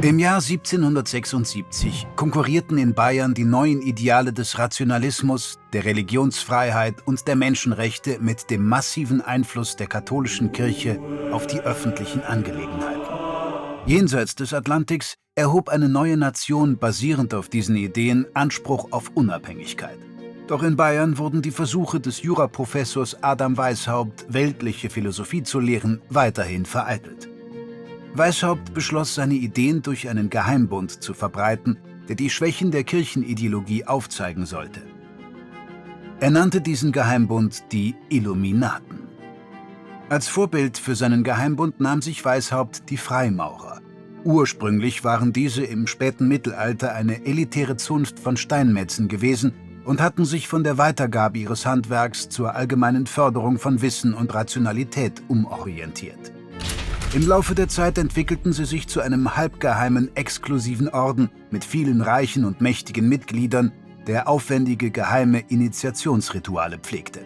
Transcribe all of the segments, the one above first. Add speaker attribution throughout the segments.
Speaker 1: Im Jahr 1776 konkurrierten in Bayern die neuen Ideale des Rationalismus, der Religionsfreiheit und der Menschenrechte mit dem massiven Einfluss der katholischen Kirche auf die öffentlichen Angelegenheiten. Jenseits des Atlantiks erhob eine neue Nation basierend auf diesen Ideen Anspruch auf Unabhängigkeit. Doch in Bayern wurden die Versuche des Juraprofessors Adam Weishaupt, weltliche Philosophie zu lehren, weiterhin vereitelt. Weishaupt beschloss, seine Ideen durch einen Geheimbund zu verbreiten, der die Schwächen der Kirchenideologie aufzeigen sollte. Er nannte diesen Geheimbund die Illuminaten. Als Vorbild für seinen Geheimbund nahm sich Weishaupt die Freimaurer. Ursprünglich waren diese im späten Mittelalter eine elitäre Zunft von Steinmetzen gewesen und hatten sich von der Weitergabe ihres Handwerks zur allgemeinen Förderung von Wissen und Rationalität umorientiert. Im Laufe der Zeit entwickelten sie sich zu einem halbgeheimen, exklusiven Orden mit vielen reichen und mächtigen Mitgliedern, der aufwendige geheime Initiationsrituale pflegte.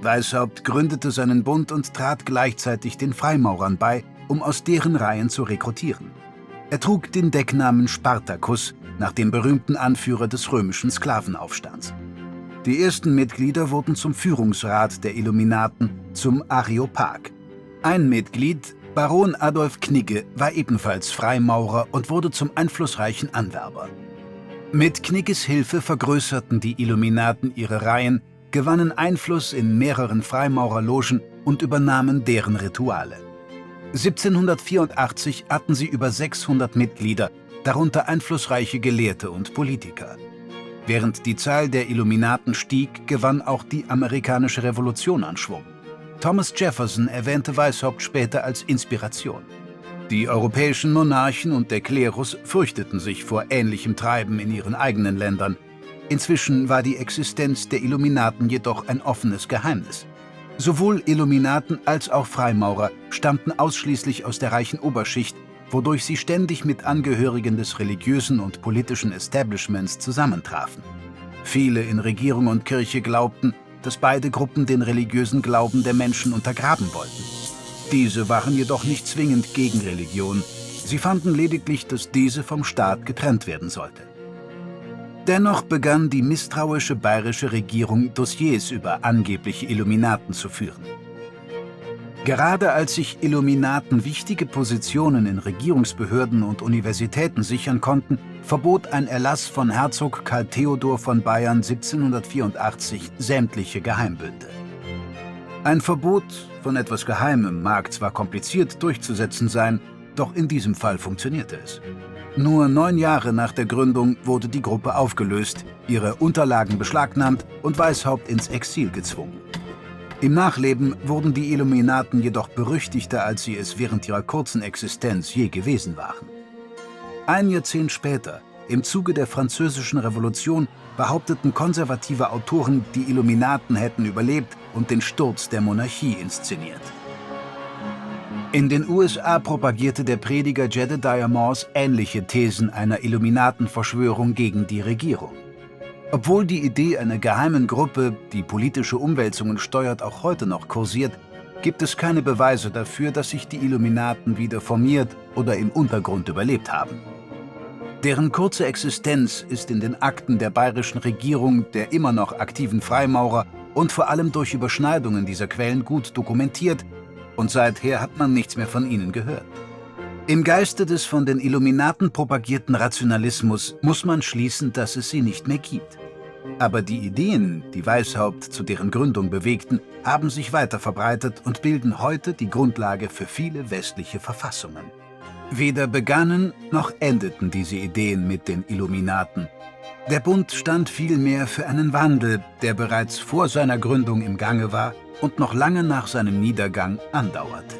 Speaker 1: Weishaupt gründete seinen Bund und trat gleichzeitig den Freimaurern bei, um aus deren Reihen zu rekrutieren. Er trug den Decknamen Spartacus nach dem berühmten Anführer des römischen Sklavenaufstands. Die ersten Mitglieder wurden zum Führungsrat der Illuminaten, zum Areopag. Ein Mitglied, Baron Adolf Knigge, war ebenfalls Freimaurer und wurde zum einflussreichen Anwerber. Mit Knigges Hilfe vergrößerten die Illuminaten ihre Reihen, gewannen Einfluss in mehreren Freimaurerlogen und übernahmen deren Rituale. 1784 hatten sie über 600 Mitglieder, darunter einflussreiche Gelehrte und Politiker. Während die Zahl der Illuminaten stieg, gewann auch die amerikanische Revolution an Schwung. Thomas Jefferson erwähnte Weishaupt später als Inspiration. Die europäischen Monarchen und der Klerus fürchteten sich vor ähnlichem Treiben in ihren eigenen Ländern. Inzwischen war die Existenz der Illuminaten jedoch ein offenes Geheimnis. Sowohl Illuminaten als auch Freimaurer stammten ausschließlich aus der reichen Oberschicht, wodurch sie ständig mit Angehörigen des religiösen und politischen Establishments zusammentrafen. Viele in Regierung und Kirche glaubten, dass beide Gruppen den religiösen Glauben der Menschen untergraben wollten. Diese waren jedoch nicht zwingend gegen Religion. Sie fanden lediglich, dass diese vom Staat getrennt werden sollte. Dennoch begann die misstrauische bayerische Regierung, Dossiers über angebliche Illuminaten zu führen. Gerade als sich Illuminaten wichtige Positionen in Regierungsbehörden und Universitäten sichern konnten, verbot ein Erlass von Herzog Karl Theodor von Bayern 1784 sämtliche Geheimbünde. Ein Verbot von etwas Geheimem mag zwar kompliziert durchzusetzen sein, doch in diesem Fall funktionierte es. Nur 9 Jahre nach der Gründung wurde die Gruppe aufgelöst, ihre Unterlagen beschlagnahmt und Weishaupt ins Exil gezwungen. Im Nachleben wurden die Illuminaten jedoch berüchtigter, als sie es während ihrer kurzen Existenz je gewesen waren. Ein Jahrzehnt später, im Zuge der Französischen Revolution, behaupteten konservative Autoren, die Illuminaten hätten überlebt und den Sturz der Monarchie inszeniert. In den USA propagierte der Prediger Jedediah Morse ähnliche Thesen einer Illuminatenverschwörung gegen die Regierung. Obwohl die Idee einer geheimen Gruppe, die politische Umwälzungen steuert, auch heute noch kursiert, gibt es keine Beweise dafür, dass sich die Illuminaten wieder formiert oder im Untergrund überlebt haben. Deren kurze Existenz ist in den Akten der bayerischen Regierung, der immer noch aktiven Freimaurer und vor allem durch Überschneidungen dieser Quellen gut dokumentiert, und seither hat man nichts mehr von ihnen gehört. Im Geiste des von den Illuminaten propagierten Rationalismus muss man schließen, dass es sie nicht mehr gibt. Aber die Ideen, die Weishaupt zu deren Gründung bewegten, haben sich weiter verbreitet und bilden heute die Grundlage für viele westliche Verfassungen. Weder begannen noch endeten diese Ideen mit den Illuminaten. Der Bund stand vielmehr für einen Wandel, der bereits vor seiner Gründung im Gange war und noch lange nach seinem Niedergang andauerte.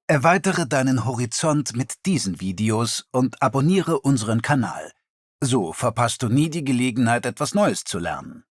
Speaker 1: Erweitere deinen Horizont mit diesen Videos und abonniere unseren Kanal. So verpasst du nie die Gelegenheit, etwas Neues zu lernen.